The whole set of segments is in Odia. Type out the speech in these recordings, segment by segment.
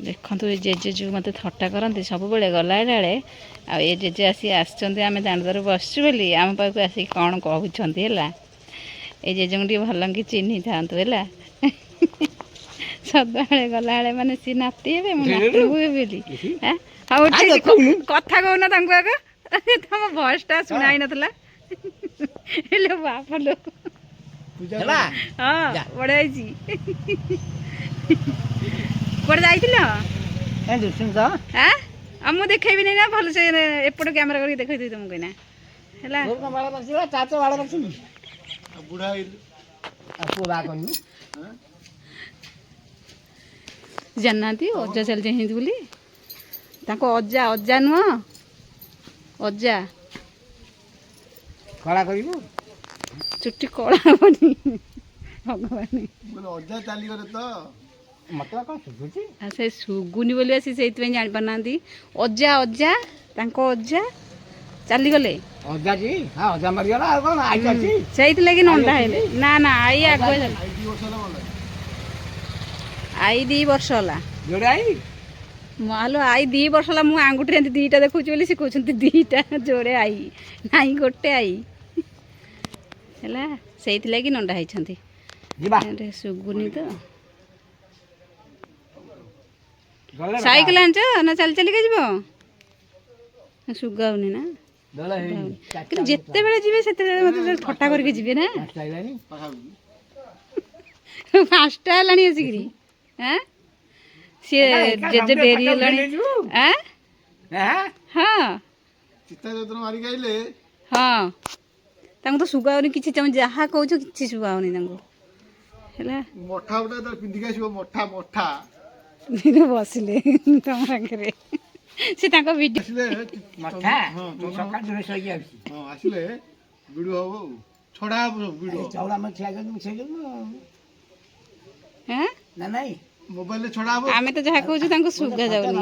ଦେଖନ୍ତୁ ଏ ଜେଜେ ଯେଉଁ ମୋତେ ଥଟ୍ଟା କରନ୍ତି ସବୁବେଳେ ଗଲାବେଳେ ଆଉ ଏ ଜେଜେ ଆସିଛନ୍ତି ଆମେ ଦାଣ୍ଡରେ ବସିଛୁ ବୋଲି ଆମ ପାଖକୁ ଆସିକି କ'ଣ କହୁଛନ୍ତି ହେଲା। ଏ ଜେଜେଙ୍କୁ ଟିକେ ଭଲ କି ଚିହ୍ନିଥାନ୍ତୁ ହେଲା। ସଦାବେଳେ ଗଲାବେଳେ ମାନେ ସିଏ ନାତି ହେବେ ମୁଁ ନାତୁଣୀ ହୁଏ ବୋଲି। ହଉ ଠିକ୍ କଥା କହୁନ ତାଙ୍କୁ ଆଗ ତମ ଭଏସ୍ଟା ଶୁଣା ହେଇନଥିଲା। ହେଲୋ ବାପ ଲୋ ହଁ ବଢ଼ିଆ ହେଇଛି। କୁଆଡ଼େ ଯାଇଥିଲ? ଆଉ ମୁଁ ଦେଖେଇବିନି ନା ଭଲସେ ଏପଟ କ୍ୟାମେରା କରିକି ଦେଖେଇଦେବି ତମକୁ ଏଇନା ହେଲା। ଜାଣିନାହାନ୍ତି ଅଜା ଚାଲିଯାଇଛନ୍ତି ବୋଲି। ତାଙ୍କ ଅଜା ନୁହଁ ଅଜା କଳା କରିବୁ ଚୁଟି କଳା ହବନି ଭଗବାନ। ଅଜା ଚାଲିଗଲେ ତ ମତେ କଣ ଶୁଭୁଛି? ଆଉ ସେ ଶୁଗୁନି ବୋଲି ଆସି ସେଇଥିପାଇଁ ଜାଣିପାରୁନାହାନ୍ତି। ଅଜା ଅଜା ତାଙ୍କ ଅଜା ଚାଲିଗଲେ। ଅଜା କି? ହଁ ଅଜା ମରିଗଲା ଆଉ କଣ ଆଇ ଅଛି? ସେଇଥିଲାଗି ନଣ୍ଡା ହେଲେ। ନା ନା ଆଇ ଆଗୁଆ ଆଇ 2 ବର୍ଷ ହେଲା। ଯୋଡ଼େ ଆଇ ମାଲୋ ଆଇ 2 ବର୍ଷ ହେଲା। ମୁଁ ଆଙ୍ଗୁଠିରେ ଏମିତି 2ଟା ଦେଖୁଛି ବୋଲି ସେ କହୁଛନ୍ତି 2ଟା ଯୋଡ଼େ ଆଇ ନାଇଁ ଗୋଟେ ଆଇ ହେଲା। ସେଇଥିଲାଗି ନଣ୍ଡା ହେଇଛନ୍ତି। ଶୁଗୁନି ତ। ସାଇକେଲ ଆଣିଛ ନା ଚାଲି ଚାଲିକା ଯିବ? ଶୁଗାଉନି ନା କିନ୍ତୁ ଯେତେବେଳେ ଯିବେ ସେତେବେଳେ ମତେ ଥଟ୍ଟା କରିକି ଯିବେ ନା। 5ଟା ହେଲାଣି ଆସିକିରି। ସିଏ ଜେଜେ ଡେରି ହେଲାଣି। ହଁ ହଁ ତାଙ୍କୁ ତ ଶୁଗାଉନି କିଛି। ତମେ ଯାହା କହୁଛ କିଛି ଶୁଗାଉନି ତାଙ୍କୁ ହେଲା। ମଠା ଗୋଟେ ପିନ୍ଧିକି ଆସିବ ମଠା ମଠା ବସିଲେ ତମ ପାଖରେ ସେ ତାଙ୍କ ଭିଡ଼ିଓ ଆସିଲେ ଭିଡ଼ିଓ ହବ ଆଉ ଛଡ଼ା ହବ ଭିଡ଼ିଓ ନା ନାଇଁ ମୋବାଇଲରେ ଛଡ଼ା ହବ। ଆମେ ତ ଯାହା କହୁଛୁ ତାଙ୍କୁ ଶୁଗା ଯାଉନି।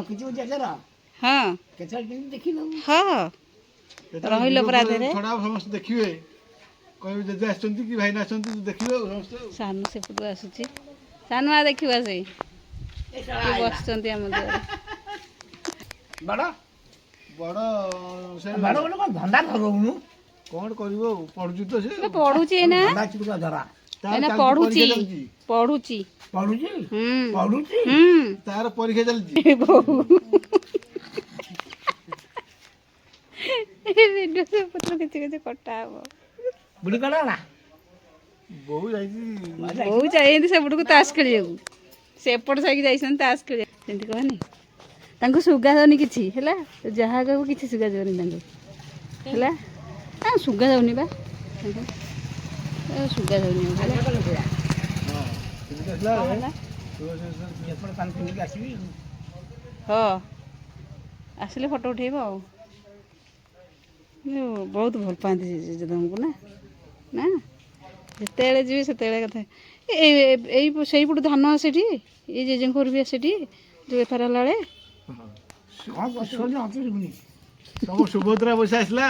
ହଁ ହଁ ରହିଲ ପରା ଦେହରେ। ଛଡ଼ା ହବ ସମସ୍ତେ ଦେଖିବେ କହିବେ ଜେଜେ ଆସିଛନ୍ତି କି ଭାଇନା ଆସିଛନ୍ତି ଦେଖିବେ ଆଉ ସମସ୍ତେ। ସାନୁ ସେପଟୁ ଆସୁଛି। ସାନୁ ଆ ଦେଖିବା ସେଇ ବସିଛନ୍ତି ଆମ ଦୁଆରେ। ବଡ଼ ବଡ଼ ସେ ବଡ଼ ବଡ଼ କଣ ଧନ୍ଦା ଧରଉନୁ କଣ କରିବ ଆଉ ପଢୁଛି ତ ସେ ପଢୁଛି ଏଇନା ପଢୁଛି ପଢୁଛି ପଢୁଛି ପଢୁଛି ତାର ପରୀକ୍ଷା ଚାଲିଛି। କିଛି କିଛି କଟା ହବ। ବୁଢ଼ୀ କଣ ହେଲା? ବୋଉ ଯାଇଛି ସେପଟକୁ ତାସ ଖେଳିବାକୁ। ସେପଟ ସାଇକି ଯାଇଛନ୍ତି ତାସ ଖେଳିବାକୁ। ସେମିତି କହନି ତାଙ୍କୁ ଶୁଗା ଯାଉନି କିଛି ହେଲା। ଯାହା କହିବୁ କିଛି ଶୁଗା ଯାଉନି ତାଙ୍କୁ ହେଲା। ଶୁଗା ଯାଉନି ବା ଶୁଗା ଯାଉନି ହଁ ଆସିଲେ ଫଟୋ ଉଠେଇବ ଆଉ। ବହୁତ ଭଲ ପାଆନ୍ତି ଜେଜେ ତମକୁ ନା ନା ଯେତେବେଳେ ଯିବେ ସେତେବେଳେ କଥା। ଏଇ ସେଇପଟୁ ଧାନ ଆସେଠି ଏଇ ଜେଜେଙ୍କ ଘରୁ ବି ଆସେଠି ଯେଉଁ ବେପାର ହେଲାବେଳେ। ତମ ସୁଭଦ୍ରା ପଇସା ଆସିଲା।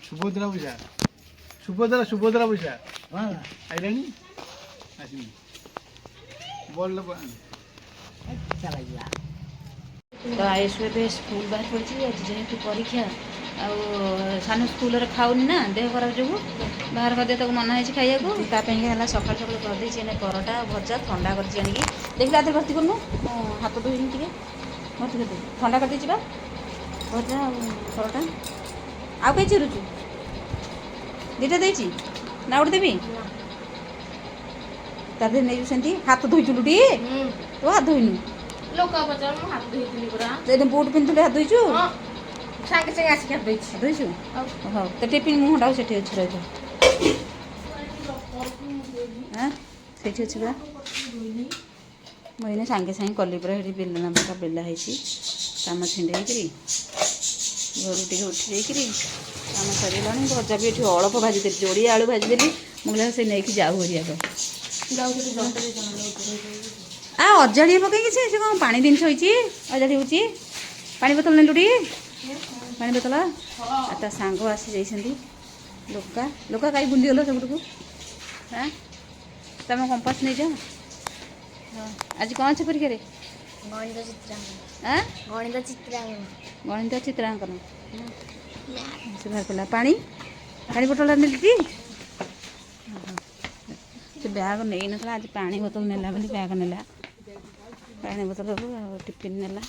ସୁଭଦ୍ରା ପଇସା ସୁଭଦ୍ରା ପଇସା ଆଇଲାଣି ଆସିବି ବଡ଼ ଲୋକ। ତ ଆୟୁଷ ଏବେ ସ୍କୁଲ ବାହାରି ପଡ଼ିଛି। ଆଜି ଯେହେତୁ ପରୀକ୍ଷା ଆଉ ସାନ ସ୍କୁଲରେ ଖାଉନି ନା ଦେହ ଖରାପ ଯୋଗୁଁ ବାହାର ଖାଦ୍ୟ ତାକୁ ମନା ହେଇଛି ଖାଇବାକୁ। ତା ପାଇଁକା ହେଲା ସକାଳୁ ସକାଳୁ କରିଦେଇଛି ଏନେ ପରଟା ଭଜା ଥଣ୍ଡା କରିଛି ଆଣିକି। ଦେଖିଲା ହାତରେ ଭର୍ତ୍ତି କରୁନୁ ହାତ ଧୋଇନି ଟିକେ ଭର୍ତ୍ତି କରିଦେବି। ଥଣ୍ଡା କରିଦେଇଛି ବା ଭଜା ଆଉ ପରଟା। ଆଉ କାହିଁ ଚିରୁଛୁ? 2ଟା ଦେଇଛି ନା ଗୋଟେ ଦେବି? ତା ଦେହରେ ନେଇଛୁ ସେମିତି ହାତ ଧୋଇଥିଲୁ ଟି? ତୁ ହାତ ଧୋଇନୁ ଲୋକ ପଚାର ମୁଁ ହାତ ଧୋଇଥିଲି ପୁରା। ବୁଟ ପିନ୍ଧୁଥିଲୁ ହାତ ଧୋଇଛୁ? ସାଙ୍ଗେ ସାଙ୍ଗେ ଆସିକି ହାତ ଧୋଇଛି। ଧୋଇଛୁ? ହଉ ତ ଟିଫିନ୍ ମୁହଁଟା ସେଠି ଅଛି ରହିବ। ସେଇଠି ଅଛି ବା ମୁଁ ଏଇନେ ସାଙ୍ଗେ ସାଙ୍ଗେ କଲି ପୁରା। ସେଠି ବେଲଣା ପକା ବେଲା ହେଇଛି କାମ ଛିଣ୍ଡେଇକିରି ଘରୁ ଟିକେ ଉଠି ଯାଇକିରି କାମ ସରିଗଲାଣି। ଭଜା ବି ଏଠି ଅଳପ ଭାଜିଦେଲି ଯୋଡ଼ିଏ ଆଳୁ ଭାଜିଦେଲି। ମୁଁ କହିଲି ସେ ନେଇକି ଯାଉ ହରିଆକ ଅଜାଡ଼ିଏ ପକେଇକି ସେ କ'ଣ ପାଣି ଜିନିଷ ହେଇଛି ଅଜାଡ଼ି ହେଉଛି। ପାଣି ବୋତଲ ନେଲୁ ଟିକେ ପାଣି ବୋତଲ। ଆଉ ତା ସାଙ୍ଗ ଆସି ଯାଇଛନ୍ତି ଲୋକା କାହିଁ ବୁଲିଗଲ ସେପଟକୁ। ତମେ କମ୍ପାସ ନେଇଯାଅ आज कौन अच्छे परीक्षा रे गणित चित्रांकन आँ गणित चित्रांकन गणित चित्रांकन से बाहर कला पानी पानी बोतल नेली से बैग नहीं ना आज पानी बोतल नेला बोली बैग नेला पानी बोतल टिफिन नेला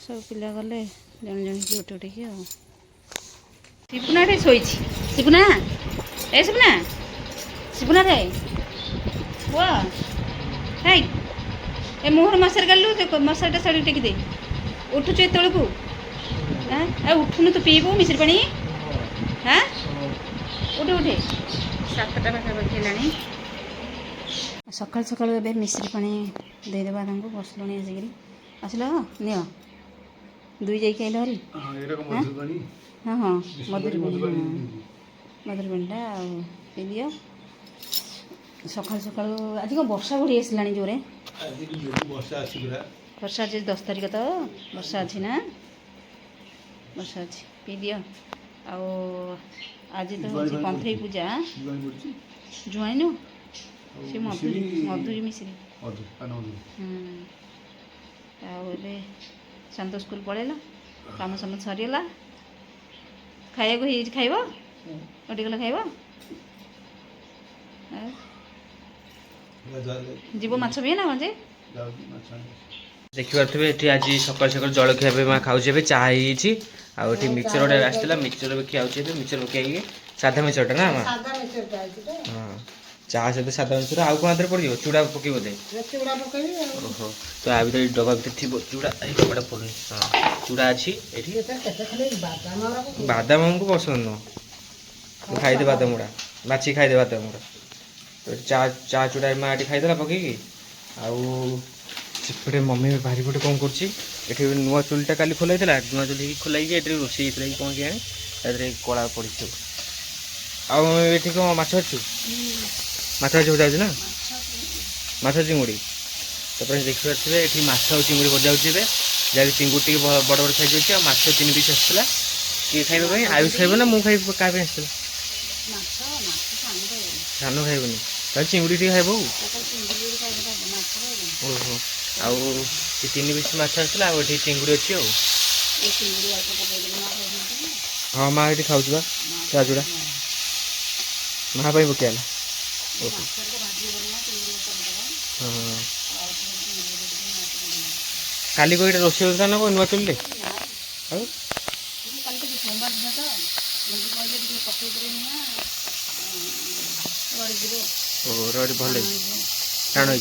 सब पिला गले जन जन की उठी उठिकी शिपुना रे शोई शिपुना ए शिपुना शिपुना रे वो है ए मुहर मशार गालु मशाटा साड़ी टेकी दे उठुच तलू हाँ उठुनु तू पीबू मिश्री पानी हाँ उठे उठे 7टा पाखापाखि है सकाल सकाल ए मिश्री पानी देदेबा बसलुणी आसिक आसल नि दुई जाइक आइल हरी हाँ हाँ मधुरी पानीटा पी दियो सकाल सकाल आज कौन वर्षा घोड़ी आसला जोरे वर्षा आज 10 तारिख तो वर्षा अच्छी ना वर्षा अच्छी पी दियो आज तो हूँ पंथई पूजा जुआईनु से मधुरी मिश्री आए शांत स्कूल पलैला काम साम सरीगला खाया खाइब उठीगला खाइब जीव माछ भी ना जे देखिपे ये आज सकाल सकाल जलखिया माँ खाऊे चाह हो मिक्सचर गोटे आसाला मिक्सचर खाऊे मिक्सचर पकई साधा मिक्सचरटा ना हाँ चाह सहित साधा मिक्सचर आउ कौन पड़ जाए चूड़ा पकई बोधे ओहो तो आ भर डबा भर थी चूड़ा डबाटा पड़े हाँ चूड़ा अच्छी बादाम को पसंद नुह खाईदे बादाम गुड़ा बाछी खाईदे बादाम गुड़ा तो चाह चूड़ा माँ ये खाईदेला पकईकी आउटे मम्मी बाहरी पटे कौन कर नुआ चुलटा काली खोल नुआ चुल खोल रोषे कौन कि कला पड़ी आठ कौन माछ अच्छु माछ अच्छी भजा ना माछ चिंगुड़ी तापर देखिए ये माछ और चिंगुड़ी भजा हो जहाँ चिंगुड़ी टे बड़ बड़ साइज अच्छी माछ 3 पीस आसाला किए खाइबा आयुष खाइब ना मुझे क्या आसाला सान खाइबनी ताल चिंगुड़ी टे खाइब ओहो आउ 3 पीस माछ आसाला ये चिंगुड़ी अच्छी हाँ माँ ये खाऊ चूड़ा माँ पकईला हाँ काली को रोषे होता ना नुआ चुल्ले रड़ी भल टाण हो